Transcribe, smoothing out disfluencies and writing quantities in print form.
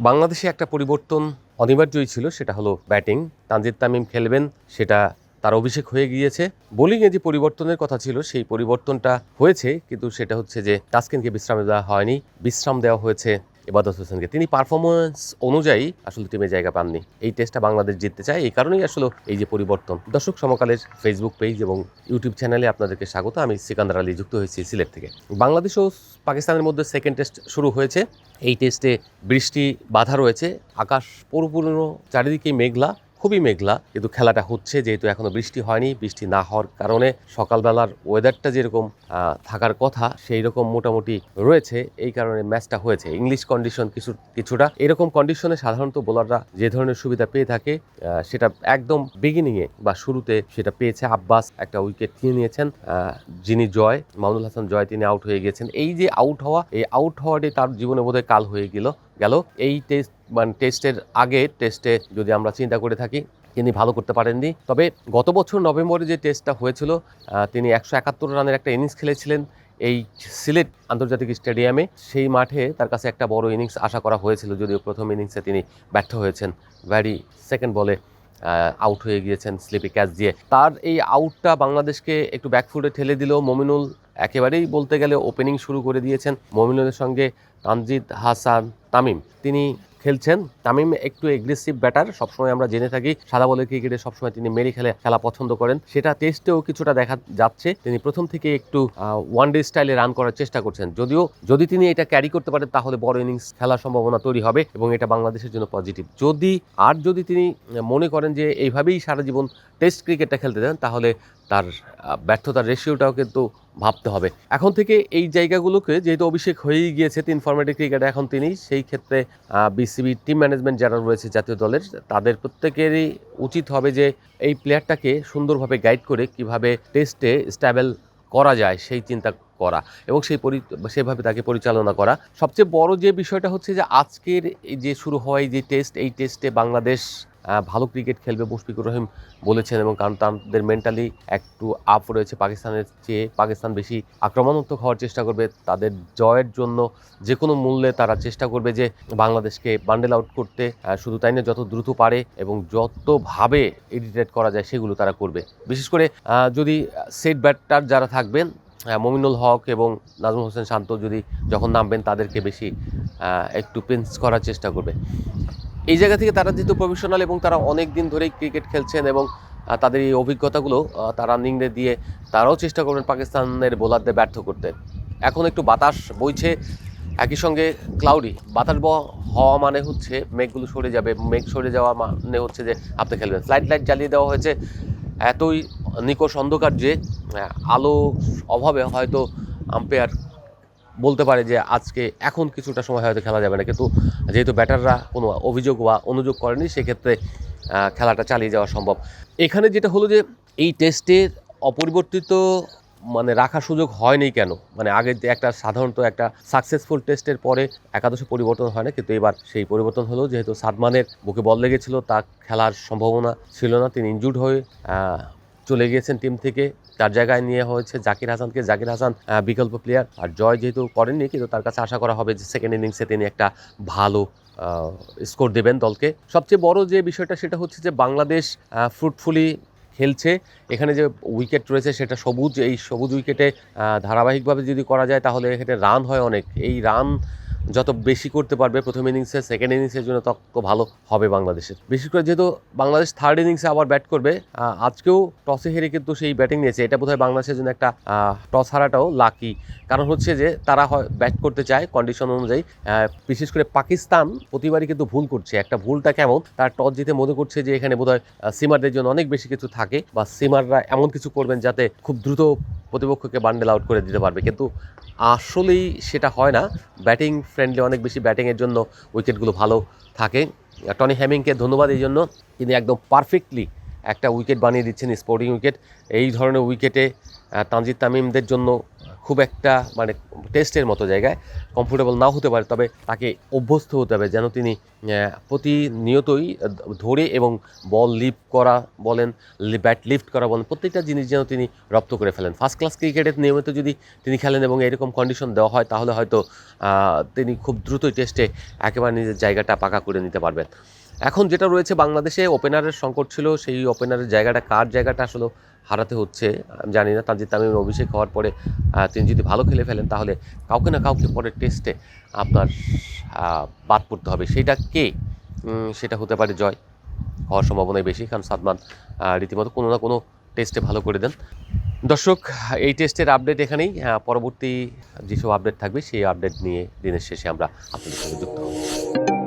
বাংলাদেশে একটা পরিবর্তন অনিবার্যই ছিল, সেটা হলো ব্যাটিং। তানজিদ তামিম খেলবেন, সেটা তার অভিষেক হয়ে গিয়েছে। বোলিংয়ে যে পরিবর্তনের কথা ছিল সেই পরিবর্তনটা হয়েছে, কিন্তু সেটা হচ্ছে যে তাসকিনকে বিশ্রাম দেওয়া হয়নি, বিশ্রাম দেওয়া হয়েছে ইবাদত হোসেনকে। তিনি পারফরমেন্স অনুযায়ী আসলে টিমে জায়গা পাননি। এই টেস্টটা বাংলাদেশ জিততে চায়, এই কারণেই আসলে এই যে পরিবর্তন। দর্শক, সমকালের ফেসবুক পেজ এবং ইউটিউব চ্যানেলে আপনাদেরকে স্বাগত। আমি সিকান্দার আলী, যুক্ত হয়েছি সিলেট থেকে। বাংলাদেশ ও পাকিস্তানের মধ্যে সেকেন্ড টেস্ট শুরু হয়েছে। এই টেস্টে বৃষ্টি বাধা রয়েছে, আকাশ পরিপূর্ণ, চারিদিকেই মেঘলা, খুবই মেঘলা, কিন্তু খেলাটা হচ্ছে। যেহেতু এখনো বৃষ্টি হয়নি, বৃষ্টি না হওয়ার কারণে সকালবেলার ওয়েদারটা যেরকম থাকার কথা সেই রকম মোটামুটি রয়েছে, এই কারণে ম্যাচটা হয়েছে। ইংলিশ কন্ডিশন কিছুটা এরকম কন্ডিশনে সাধারণত বোলাররা যে ধরনের সুবিধা পেয়ে থাকে সেটা একদম বিগিনিংয়ে বা শুরুতে সেটা পেয়েছে। আব্বাস একটা উইকেট নিয়ে নিয়েছেন, যিনি মামুনুল হাসান জয়, তিনি আউট হয়ে গেছেন। এই যে আউট হওয়া, এই আউট হওয়াটাই তার জীবনে বোধহয় কাল হয়ে গেল। এই টেস্টের আগে টেস্টে যদি আমরা চিন্তা করে থাকি, তিনি ভালো করতে পারেননি। তবে গত বছর নভেম্বরে যে টেস্টটা হয়েছিল, তিনি 171 রানের একটা ইনিংস খেলেছিলেন এই সিলেট আন্তর্জাতিক স্টেডিয়ামে। সেই মাঠে তার কাছে একটা বড় ইনিংস আশা করা হয়েছিল, যদিও প্রথম ইনিংসে তিনি ব্যর্থ হয়েছেন। সেকেন্ড বলে আউট হয়ে গিয়েছেন স্লিপি ক্যাচ দিয়ে। তার এই আউটটা বাংলাদেশকে একটু ব্যাকফুটে ঠেলে দিল। মমিনুল একেবারেই বলতে গেলে ওপেনিং শুরু করে দিয়েছেন। মমিনুলের সঙ্গে তানজিদ হাসান তামিম তিনি খেলছেন। তামিম একটু এগ্রেসিভ ব্যাটার, সবসময় আমরা জেনে থাকি সাদা বলের ক্রিকেটে সবসময় তিনি মেরে খেলা পছন্দ করেন। সেটা টেস্টেও কিছুটা দেখা যাচ্ছে। তিনি প্রথম থেকে একটু ওয়ানডে স্টাইলে রান করার চেষ্টা করছেন। যদি তিনি এটা ক্যারি করতে পারেন তাহলে বড় ইনিংস খেলার সম্ভাবনা তৈরি হবে এবং এটা বাংলাদেশের জন্য পজিটিভ। যদি তিনি মনে করেন যে এইভাবেই সারা জীবন টেস্ট ক্রিকেটটা খেলতে দেন, তাহলে তার ব্যর্থতার রেশিওটাও কিন্তু ভাবতে হবে এখন থেকে। এই জায়গাগুলোকে যেহেতু অভিষেক হয়েই গিয়েছে 3 ফরম্যাটের ক্রিকেটে এখন তিনি, সেই ক্ষেত্রে বিসিবি টিম ম্যানেজমেন্ট যারা রয়েছে জাতীয় দলের, তাদের প্রত্যেকেরই উচিত হবে যে এই প্লেয়ারটাকে সুন্দরভাবে গাইড করে কিভাবে টেস্টে স্ট্যাবেল করা যায় সেই চিন্তা করা এবং সেভাবে তাকে পরিচালনা করা। সবচেয়ে বড় যে বিষয়টা হচ্ছে যে আজকের এই যে শুরু হয় যে টেস্ট, এই টেস্টে বাংলাদেশ ভালো ক্রিকেট খেলবে মুশফিকুর রহিম বলেছেন, এবং কারণ তাদের মেন্টালি একটু আপ রয়েছে পাকিস্তানের চেয়ে। পাকিস্তান বেশি আক্রমণাত্মক হওয়ার চেষ্টা করবে, তাদের জয়ের জন্য যে কোনো মূল্যে তারা চেষ্টা করবে যে বাংলাদেশকে বান্ডেল আউট করতে। শুধু তাই না, যত দ্রুত পারে এবং যতভাবে ইরিটেট করা যায় সেগুলো তারা করবে। বিশেষ করে যদি সেট ব্যাটার যারা থাকবেন, মমিনুল হক এবং নাজমুল হোসেন শান্ত যখন নামবেন, তাদেরকে বেশি একটু পিঞ্চ করার চেষ্টা করবে। এই জায়গা থেকে তারা যেহেতু প্রফেশনাল এবং তারা অনেক দিন ধরেই ক্রিকেট খেলছেন এবং তাদের এই অভিজ্ঞতাগুলো তারা রানিংয়ে দিয়ে তারাও চেষ্টা করবেন পাকিস্তানের বোলারদের ব্যর্থ করতে। এখন একটু বাতাস বইছে, একই সঙ্গে ক্লাউডি। বাতাস হওয়া মানে হচ্ছে মেঘগুলো সরে যাবে, মেঘ সরে যাওয়া মানে হচ্ছে যে আপনি খেলবেন। লাইট জ্বালিয়ে দেওয়া হয়েছে, এতই নিকষ অন্ধকার যে আলো অভাবে হয়তো আম্পায়ার বলতে পারে যে আজকে এখন কিছুটা সময় হয়তো খেলা যাবে না, কিন্তু যেহেতু ব্যাটাররা কোনো অভিযোগ বা অনুযোগ করেনি, সেক্ষেত্রে খেলাটা চালিয়ে যাওয়া সম্ভব। এখানে যেটা হলো যে এই টেস্টের অপরিবর্তিত রাখার সুযোগ হয়নি কেন, আগে একটা সাধারণত একটা সাকসেসফুল টেস্টের পরে একাদশে পরিবর্তন হয় না, কিন্তু এবার সেই পরিবর্তন হলো। যেহেতু সাদমানের বুকে বল লেগেছিল, তার খেলার সম্ভাবনা ছিল না, তিনি ইনজুর্ড হয়ে চলে গিয়েছেন টিম থেকে। তার জায়গায় নিয়ে হয়েছে জাকির হাসানকে। জাকির হাসান বিকল্প প্লেয়ার, আর জয় যেহেতু করেননি, কিন্তু তার কাছে আশা করা হবে যে সেকেন্ড ইনিংসে তিনি একটা ভালো স্কোর দেবেন দলকে। সবচেয়ে বড় যে বিষয়টা সেটা হচ্ছে যে বাংলাদেশ ফ্রুটফুলি খেলছে। এখানে যে উইকেট রয়েছে সেটা সবুজ, এই সবুজ উইকেটে ধারাবাহিকভাবে যদি করা যায় তাহলে এখানে রান হয় অনেক। এই রান যত বেশি করতে পারবে প্রথম ইনিংসে, সেকেন্ড ইনিংসের জন্য তত ভালো হবে বাংলাদেশের। বিশেষ করে যেহেতু বাংলাদেশ থার্ড ইনিংসে আবার ব্যাট করবে, আজকেও টসে হেরে কিন্তু সেই ব্যাটিং নিয়েছে। এটা বোধহয় বাংলাদেশের জন্য একটা টস হারাটাও লাকি, কারণ হচ্ছে যে তারা ব্যাট করতে চায় কন্ডিশন অনুযায়ী। বিশেষ করে পাকিস্তান প্রতিবারই কিন্তু ভুল করছে। একটা ভুলটা কেমন, তার টস জিতে মনে করছে যে এখানে বোধহয় সিমারদের জন্য অনেক বেশি কিছু থাকে, বা সিমাররা এমন কিছু করবেন যাতে খুব দ্রুত প্রতিপক্ষকে বান্ডেল আউট করে দিতে পারবে, কিন্তু আসলেই সেটা হয় না। ব্যাটিং ফ্রেন্ডলি, অনেক বেশি ব্যাটিংয়ের জন্য উইকেটগুলো ভালো থাকে। টনি হ্যামিংকে ধন্যবাদ এই জন্য, তিনি একদম পারফেক্টলি একটা উইকেট বানিয়ে দিচ্ছেন, স্পোর্টিং উইকেট। এই ধরনের উইকেটে তানজিদ তামিমদের জন্য খুব একটা মানে টেস্টের মতো জায়গায় কমফোর্টেবল নাও হতে পারে, তবে তাকে অভ্যস্ত হতে হবে যেন তিনি প্রতিনিয়তই ধরে এবং বল লিফট করা বলেন, ব্যাট লিফট করা বলেন, প্রত্যেকটা জিনিস যেন তিনি রপ্ত করে ফেলেন। ফার্স্ট ক্লাস ক্রিকেটের নিয়মিত যদি তিনি খেলেন এবং এরকম কন্ডিশন দেওয়া হয় তাহলে হয়তো তিনি খুব দ্রুতই টেস্টে একেবারে নিজের জায়গাটা পাকা করে নিতে পারবেন। এখন যেটা রয়েছে বাংলাদেশে ওপেনারের সংকট ছিল, সেই ওপেনারের জায়গাটা কার জায়গাটা আসলে হারাতে হচ্ছে আমি জানি না। তানজিদ তামিম অভিষেক হওয়ার পরে তিনি যদি ভালো খেলে ফেলেন তাহলে কাউকে না কাউকে পরের টেস্টে আপনার বাদ পড়তে হবে। সেইটা কে? সেটা হতে পারে জয়, হওয়ার সম্ভাবনাই বেশি, কারণ সাদমান রীতিমতো কোনো না কোনো টেস্টে ভালো করে দেন। দর্শক, এই টেস্টের আপডেট এখানেই। পরবর্তী যেসব আপডেট থাকবে সেই আপডেট নিয়ে দিনের শেষে আমরা আপনাদের সঙ্গে যুক্ত হব।